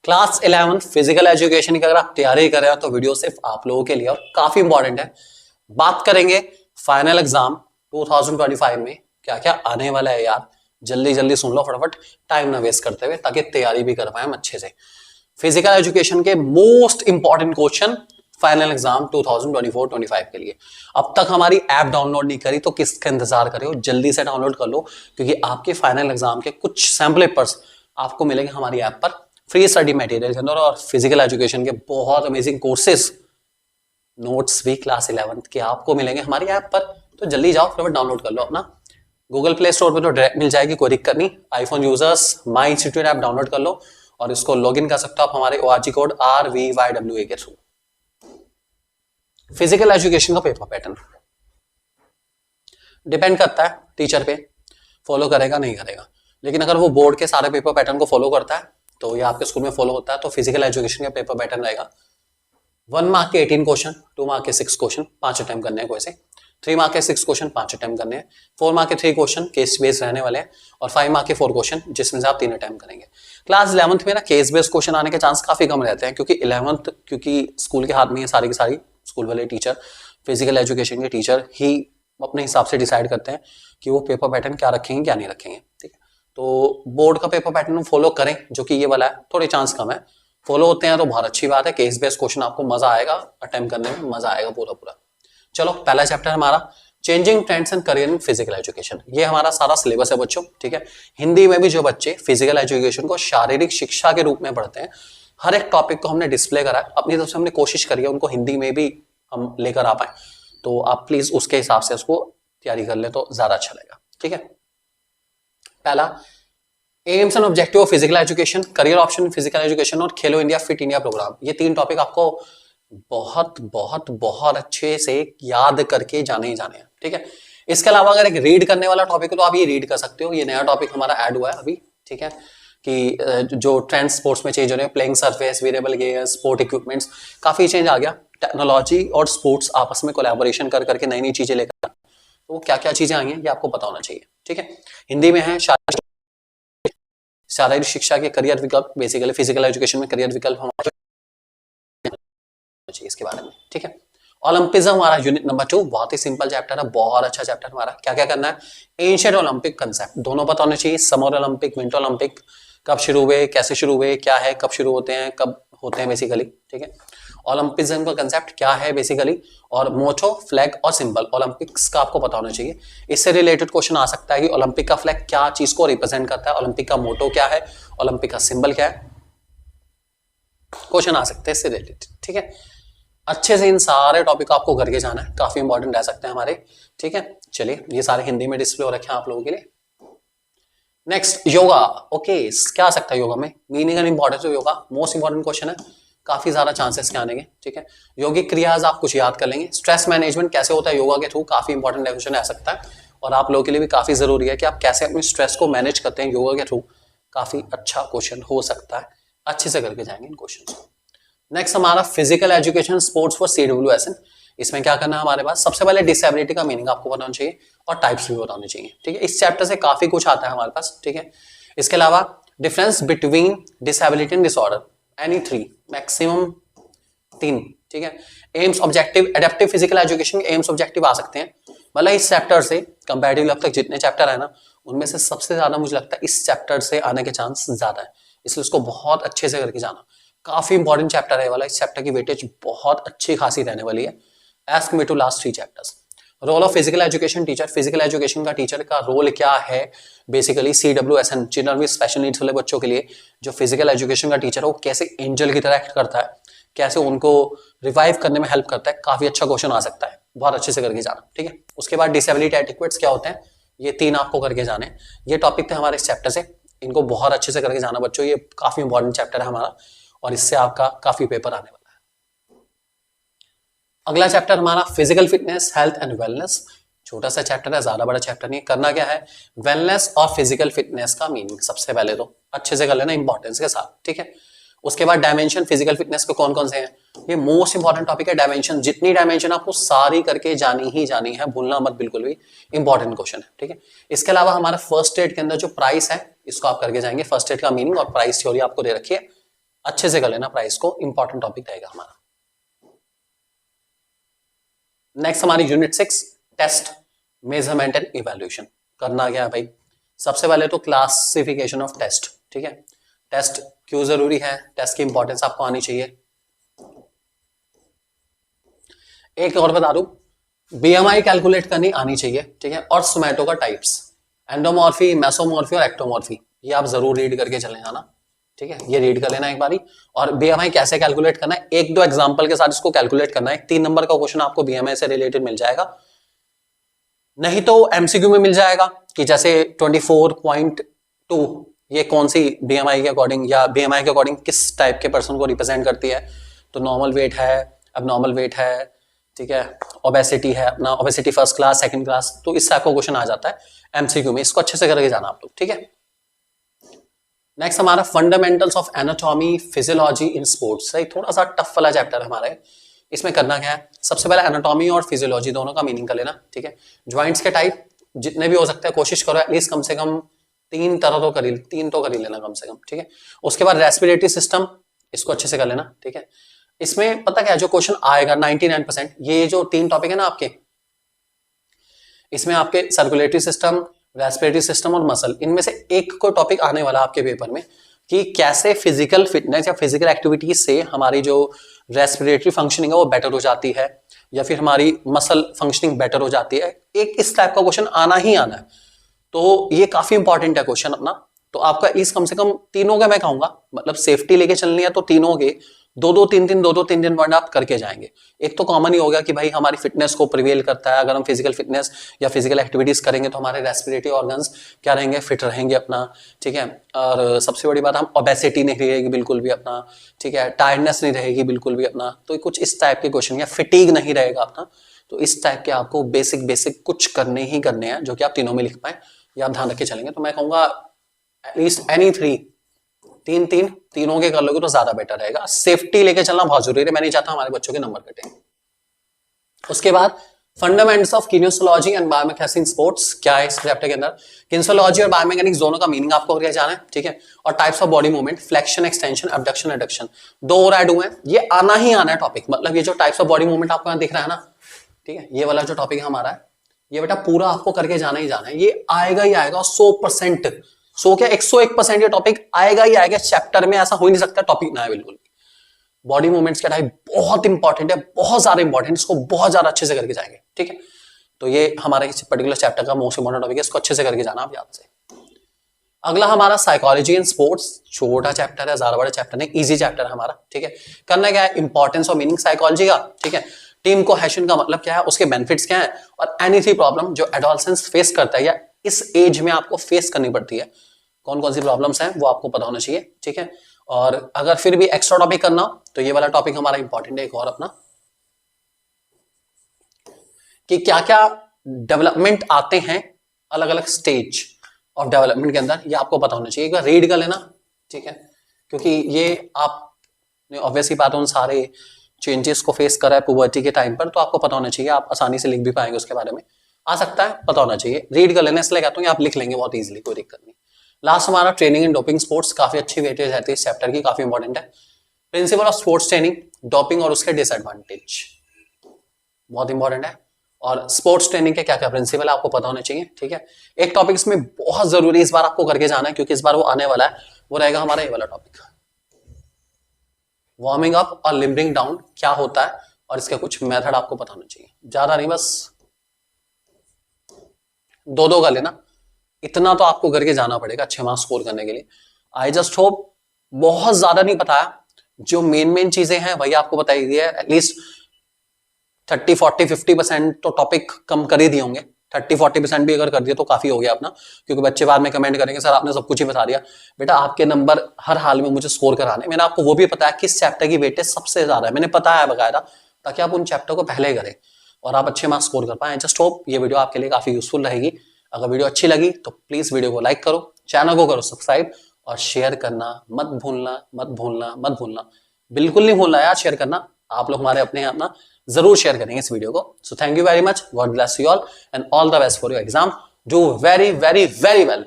Class 11 physical education की अगर आप तैयारी कर रहे हो तो वीडियो सिर्फ आप लोगों के लिए और काफी इंपॉर्टेंट है। बात करेंगे फाइनल एग्जाम 2025 में क्या क्या आने वाला है यार, जल्दी जल्दी सुन लो फटाफट, टाइम ना वेस्ट करते हुए, ताकि तैयारी भी कर पाए हम अच्छे से। फिजिकल एजुकेशन के most important question final exam 2024-25 के लिए। अब तक हमारी ऐप डाउनलोड नहीं करी तो किसका इंतजार कर रहे हो, जल्दी से डाउनलोड कर लो, क्योंकि आपके फाइनल एग्जाम के कुछ सैम्पल पेपर्स आपको मिलेंगे हमारी ऐप पर फ्री स्टडी मटेरियल के अंदर, और फिजिकल एजुकेशन के बहुत अमेजिंग कोर्सेज नोट्स भी क्लास 11 के आपको मिलेंगे हमारी ऐप पर। तो जल्दी जाओ फटाफट डाउनलोड कर लो अपना, गूगल प्ले स्टोर पर तो डायरेक्ट मिल जाएगी, कोई दिक्कत नहीं। आईफोन यूजर्स माई इंस्टीट्यूट ऐप डाउनलोड कर लो और इसको लॉगिन कर सकते हो आप हमारे ORG कोड RVYWA के थ्रू। फिजिकल एजुकेशन का पेपर पैटर्न डिपेंड करता है टीचर पे, फॉलो करेगा नहीं करेगा, लेकिन अगर वो बोर्ड के सारे पेपर पैटर्न को फॉलो करता है तो ये आपके स्कूल में फॉलो होता है। तो फिजिकल एजुकेशन का पेपर पैटर्न रहेगा 1 मार्क के 18 क्वेश्चन, 2 मार्क के 6 क्वेश्चन 5 अटेम्प्ट करने हैं, वैसे 3 मार्क के 6 क्वेश्चन 5 अटेम्प्ट करने हैं, 4 मार्क के 3 क्वेश्चन केस बेस्ड रहने वाले हैं, और 5 मार्क के 4 क्वेश्चन जिसमें से आप 3 अटेम्प्ट करेंगे। क्लास 11th में ना केस बेस्ड क्वेश्चन आने के चांस काफी कम रहते हैं, क्योंकि 11th क्योंकि स्कूल के हाथ में है सारी की सारी, स्कूल वाले टीचर फिजिकल एजुकेशन के टीचर ही अपने हिसाब से डिसाइड करते हैं कि वो पेपर पैटर्न क्या रखेंगे क्या नहीं रखेंगे, ठीक है। तो बोर्ड का पेपर पैटर्न फॉलो करें, जो कि ये वाला है, थोड़े चांस कम है, फॉलो होते हैं तो बहुत अच्छी बात है। केस बेस्ड क्वेश्चन आपको मजा आएगा, अटेम्प्ट करने में मजा आएगा पूरा पूरा। चलो पहला चैप्टर हमारा changing trends and career in physical education, ये हमारा सारा सिलेबस है बच्चों, ठीक है। हिंदी में भी जो बच्चे फिजिकल एजुकेशन को शारीरिक शिक्षा के रूप में पढ़ते हैं, हर एक टॉपिक को हमने डिस्प्ले करा है, अपनी तरफ से हमने कोशिश करी है उनको हिंदी में भी हम लेकर आ पाए, तो आप प्लीज उसके हिसाब से उसको तैयारी कर ले तो ज्यादा अच्छा लगेगा, ठीक है। पहला AIIMS and objective of physical education, career option in physical education और खेलो इंडिया फिट इंडिया प्रोग्राम, ये 3 टॉपिक आपको बहुत बहुत बहुत अच्छे से याद करके जाने ही जाने हैं, ठीक है। इसके अलावा अगर एक रीड करने वाला टॉपिक है तो आप ये रीड कर सकते हो, ये नया टॉपिक हमारा ऐड हुआ है अभी, ठीक है, कि जो ट्रेंड स्पोर्ट्स में चेंज हो रहे हैं, playing surface, variable gear, sport equipments, काफी चेंज आ गया। टेक्नोलॉजी और स्पोर्ट्स आपस में कोलैबोरेशन कर करके नई नई चीजें लेकर, तो वो क्या क्या चीजें आई हैं ये आपको पता होना चाहिए, ठीक है। हिंदी में है शारीरिक शिक्षा के करियर विकल्प, बेसिकली फिजिकल एजुकेशन में करियर विकल्प हमारे चाहिए इसके बारे में, ठीक है। ओलंपिज्म हमारा यूनिट नंबर 2, बहुत ही सिंपल चैप्टर है, बहुत अच्छा चैप्टर हमारा। क्या क्या करना है, एंशिएंट ओलंपिक कंसेप्ट दोनों पता होने चाहिए, समर ओलंपिक, विंटर ओलंपिक, कब शुरू हुए, कैसे शुरू हुए, क्या है, कब शुरू होते हैं, कब होते हैं बेसिकली, ठीक है। ओलंपिज्म का कंसेप्ट क्या है बेसिकली, और मोटो, फ्लैग और सिंबल ओलंपिक्स का आपको पता होना चाहिए। इससे रिलेटेड क्वेश्चन आ सकता है कि ओलंपिक का फ्लैग क्या चीज को रिप्रेजेंट करता है, ओलंपिक का मोटो क्या है, ओलंपिक का सिंबल क्या है, क्वेश्चन आ सकते हैं इससे रिलेटेड, ठीक है। अच्छे से इन सारे टॉपिक आपको करके जाना है, काफी इंपॉर्टेंट रह सकते हैं हमारे, ठीक है। चलिए ये सारे हिंदी में डिस्प्ले हो रखे हैं आप लोगों के लिए। नेक्स्ट योगा, ओके, क्या आ सकता है योगा में, meaning and importance of yoga, most important question है, काफी ज्यादा चांसेस के आने के, ठीक है। योगिक क्रियाज आप कुछ याद कर लेंगे। स्ट्रेस मैनेजमेंट कैसे होता है योगा के थ्रू, काफी इंपॉर्टेंट क्वेश्चन आ सकता है, और आप लोगों के लिए भी काफी जरूरी है कि आप कैसे अपने स्ट्रेस को मैनेज करते हैं योगा के थ्रू, काफी अच्छा क्वेश्चन हो सकता है, अच्छे से करके जाएंगे इन क्वेश्चन को। नेक्स्ट हमारा physical education sports for CWSN, इसमें क्या करना है हमारे पास, सबसे पहले डिसेबिलिटी का मीनिंग आपको बताना चाहिए और टाइप्स भी बताने चाहिए, ठीक है। इस चैप्टर से काफी कुछ आता है हमारे पास, ठीक है। इसके अलावा difference between disability and disorder, any 3, maximum 3, ठीक है। AIIMS objective, adaptive physical education के एम्स ऑब्जेक्टिव आ सकते हैं, मतलब इस चैप्टर से कंपैरेटिवली अब तक जितने चैप्टर है ना, उनमें से सबसे ज्यादा मुझे लगता है इस चैप्टर से आने के चांस ज्यादा है, इसलिए उसको बहुत अच्छे से करके जाना, काफी इंपॉर्टेंट चैप्टर है वाला, इस चैप्टर की वेटेज बहुत अच्छी खासी रहने वाली है। Ask me to last 3 chapters. Role of physical education teacher, physical education का टीचर का रोल क्या है basically, CWSN children with special needs वाले बच्चों के लिए जो फिजिकल एजुकेशन का टीचर है वो कैसे एंजल की तरह एक्ट करता है, कैसे उनको रिवाइव करने में हेल्प करता है, काफी अच्छा क्वेश्चन आ सकता है, बहुत अच्छे से करके जाना, ठीक है। उसके बाद डिसेबिलिटी एटिक्वेट्स क्या होते हैं, ये 3 आपको करके जाने, ये टॉपिक थे हमारे इस चैप्टर से, इनको बहुत अच्छे से करके जाना बच्चों, ये काफी इंपॉर्टेंट चैप्टर है हमारा और इससे आपका काफी पेपर आने वाला है। अगला चैप्टर हमारा physical fitness, health and wellness, छोटा सा चैप्टर है, ज्यादा बड़ा चैप्टर नहीं। करना क्या है, वेलनेस और फिजिकल फिटनेस का मीनिंग सबसे पहले तो अच्छे से कर लेना इंपॉर्टेंस के साथ, ठीक है। उसके बाद डायमेंशन फिजिकल फिटनेस के कौन कौन से हैं, ये मोस्ट इंपॉर्टेंट टॉपिक है। डायमेंशन, जितनी डायमेंशन आपको सारी करके जानी ही जानी है, भूलना मत बिल्कुल भी, इंपॉर्टेंट क्वेश्चन है, ठीक है। इसके अलावा हमारा फर्स्ट एड के अंदर जो प्राइस है इसको आप करके जाएंगे, फर्स्ट एड का मीनिंग और प्राइस थ्योरी आपको दे रखी है, अच्छे से कर लेना प्राइस को, इंपॉर्टेंट टॉपिक रहेगा हमारा। नेक्स्ट हमारी unit 6 test measurement and evaluation. करना क्या है भाई, सबसे पहले तो क्लासिफिकेशन ऑफ टेस्ट, ठीक है। टेस्ट क्यों जरूरी है, टेस्ट की इंपॉर्टेंस आपको आनी चाहिए। एक और बता दूं, बीएमआई कैलकुलेट करनी आनी चाहिए, ठीक है। और सोमैटो का टाइप्स, एंडोमॉर्फी, मेसोमॉर्फी और एक्टोमॉर्फी, ये आप जरूर रीड करके चले जाना, ठीक है। ये रीड कर लेना एक बारी। और बीएमआई कैसे कैलकुलेट करना है, एक दो एग्जांपल के साथ इसको कैलकुलेट करना है। 3 नंबर का क्वेश्चन आपको बीएमआई से रिलेटेड मिल जाएगा, नहीं तो एमसीक्यू में मिल जाएगा कि जैसे 24.2 ये कौन सी बीएमआई के अकॉर्डिंग या बीएमआई के अकॉर्डिंग किस टाइप के पर्सन को रिप्रेजेंट करती है। तो नॉर्मल वेट है, अबनॉर्मल वेट है, ठीक है, ओबेसिटी है अपना, obesity first class second class, तो इस टाइप का क्वेश्चन आ जाता है एमसीक्यू में। इसको अच्छे से करके जाना आप लोग, ठीक है। नेक्स्ट हमारा fundamentals of anatomy physiology in sports, सही थोड़ा सा टफ वाला चैप्टर हमारा है। इसमें करना क्या है, सबसे पहले एनाटॉमी और फिजियोलॉजी दोनों का मीनिंग कर लेना, ठीक है। ज्वाइंट्स के टाइप जितने भी हो सकते हैं कोशिश करो एटलीस्ट कम से कम 3 तो कर ही लेना कम से कम, ठीक है। उसके बाद रेस्पिरेटरी सिस्टम, इसको अच्छे से कर लेना, ठीक है। इसमें पता क्या जो क्वेश्चन आएगा 99%, ये जो 3 टॉपिक है ना आपके, इसमें आपके सर्कुलेटरी सिस्टम, रेस्पिरेटरी सिस्टम और मसल, इनमें से एक को टॉपिक आने वाला आपके पेपर में कि कैसे फिजिकल फिटनेस या फिजिकल एक्टिविटीज से हमारी जो रेस्पिरेटरी फंक्शनिंग है वो बेटर हो जाती है, या फिर हमारी मसल फंक्शनिंग बेटर हो जाती है। एक इस टाइप का क्वेश्चन आना ही आना है, तो ये काफी इंपॉर्टेंट है क्वेश्चन अपना। तो आपका इस कम से कम तीनों का मैं कहूंगा, मतलब सेफ्टी लेके चलनी है तो तीनों के 2-3 पॉइंट आप करके जाएंगे। एक तो कॉमन ही हो गया कि भाई हमारी फिटनेस को प्रिवेल करता है, अगर हम फिजिकल फिटनेस या फिजिकल एक्टिविटीज करेंगे तो हमारे रेस्पिरेटरी ऑर्गन्स क्या रहेंगे, फिट रहेंगे अपना, ठीक है। और सबसे बड़ी बात, हम ओबेसिटी नहीं रहेगी बिल्कुल भी अपना, ठीक है, टायर्डनेस नहीं रहेगी बिल्कुल भी अपना। तो कुछ इस टाइप के क्वेश्चन, या फिटीग नहीं रहेगा अपना, तो इस टाइप के आपको बेसिक कुछ करने ही करने हैं जो कि आप तीनों में लिख पाए, या आप ध्यान रख के चलेंगे। तो मैं कहूंगा एटलीस्ट एनी 3 तीनों के कर लोगे तो ज्यादा बेटर रहेगा। सेफ्टी लेके चलना बहुत जरूरी है, मैं नहीं चाहता हमारे बच्चों के नंबर कटे। उसके बाद fundamentals of kinesiology and biomechanics in sports, क्या है इस चैप्टर के अंदर, किनेसियोलॉजी और बायोमेकेनिक्स दोनों का मीनिंग आपको करके जाना है, ठीक है। और types of body movement, flexion, extension, abduction, adduction, 2 और ऐड हुए हैं, ये आना ही आना है टॉपिक। मतलब ये जो टाइप्स ऑफ बॉडी मूवमेंट आपको यहाँ दिख रहा है ना, ठीक है, ये वाला जो टॉपिक हमारा है, ये बेटा पूरा आपको करके जाना ही जाना है, ये आएगा ही आएगा 100%, 100 क्या 101% ये टॉपिक आएगा ही आएगा चैप्टर में, ऐसा हो ही नहीं सकता टॉपिक ना है बिल्कुल। बॉडी मूवमेंट्स का टाइप बहुत इंपॉर्टेंट है, बहुत ज्यादा इंपॉर्टेंट, इसको बहुत ज्यादा अच्छे से करके जाएंगे, ठीक है। तो ये हमारे इस पर्टिकुलर चैप्टर का मोस्ट इंपॉर्टेंट टॉपिक है, इसको अच्छे से करके जाना आप याद से। अगला हमारा साइकोलॉजी एंड स्पोर्ट्स, छोटा चैप्टर है, ज्यादा बड़ा चैप्टर नहीं, इजी चैप्टर है हमारा, ठीक है। करना क्या है, इंपॉर्टेंस और मीनिंग साइकोलॉजी का, ठीक है। टीम कोहेशन का मतलब क्या है, उसके बेनिफिट्स क्या है, और एनी प्रॉब्लम जो एडोलसेंस फेस करता है या इस एज में आपको फेस करनी पड़ती है, कौन कौन सी प्रॉब्लम्स हैं वो आपको पता होना चाहिए, ठीक है। और अगर फिर भी एक्स्ट्रा टॉपिक करना तो ये वाला टॉपिक हमारा इंपॉर्टेंट है एक और अपना, कि क्या क्या डेवलपमेंट आते हैं अलग अलग स्टेज ऑफ डेवलपमेंट के अंदर, ये आपको पता होना चाहिए, एक बार रीड कर लेना, ठीक है। क्योंकि ये आपने ऑब्वियसली बात है उन सारे चेंजेस को फेस करा है पुबर्टी के टाइम पर, तो आपको पता होना चाहिए, आप आसानी से लिख भी पाएंगे उसके बारे में, आ सकता है पता होना चाहिए, रीड कर लेना, इसलिए कहता हूँ आप लिख लेंगे बहुत इजीली, कोई दिक्कत नहीं। लास्ट हमारा ट्रेनिंग एंड डोपिंग स्पोर्ट्स, काफी अच्छी वेटेज रहती है इस चैप्टर की, काफी इंपॉर्टेंट है। Principle of sports training, doping और उसके डिसएडवांटेज बहुत इंपॉर्टेंट है, और स्पोर्ट्स ट्रेनिंग के क्या क्या प्रिंसिपल आपको पता होने चाहिए, ठीक है। एक टॉपिक इसमें बहुत जरूरी इस बार आपको करके जाना है, क्योंकि इस बार वो आने वाला है, वो रहेगा हमारा ये वाला टॉपिक, वार्मिंग अप और लिम्बरिंग डाउन क्या होता है, और इसके कुछ मेथड आपको पता होना चाहिए, ज्यादा नहीं, बस 2 का लेना, इतना तो आपको करके जाना पड़ेगा अच्छे मार्क्स स्कोर करने के लिए। आई जस्ट होप बहुत ज्यादा नहीं बताया, जो मेन चीजें हैं वही आपको बताई दी है, एटलीस्ट 30-40-50% तो टॉपिक कम कर ही दिए होंगे, 30-40% भी अगर कर दिया तो काफी हो गया अपना, क्योंकि बच्चे बाद में कमेंट करेंगे सर आपने सब कुछ ही बता दिया। बेटा आपके नंबर हर हाल में मुझे स्कोर कराने, मैंने आपको वो भी बताया किस चैप्टर की वेटेज सबसे ज्यादा है, मैंने बताया है बकायदा, ताकि आप उन चैप्टर को पहले करें और आप अच्छे मार्क्स स्कोर कर पाए। जस्ट होप ये वीडियो आपके लिए काफी यूजफुल रहेगी। अगर वीडियो अच्छी लगी तो प्लीज वीडियो को लाइक करो, चैनल को करो सब्सक्राइब, और शेयर करना मत भूलना, बिल्कुल नहीं भूलना यार शेयर करना, आप लोग हमारे अपने अपना जरूर शेयर करेंगे इस वीडियो को। So thank you very much, God bless you all and all the best for your exam, do very very very well.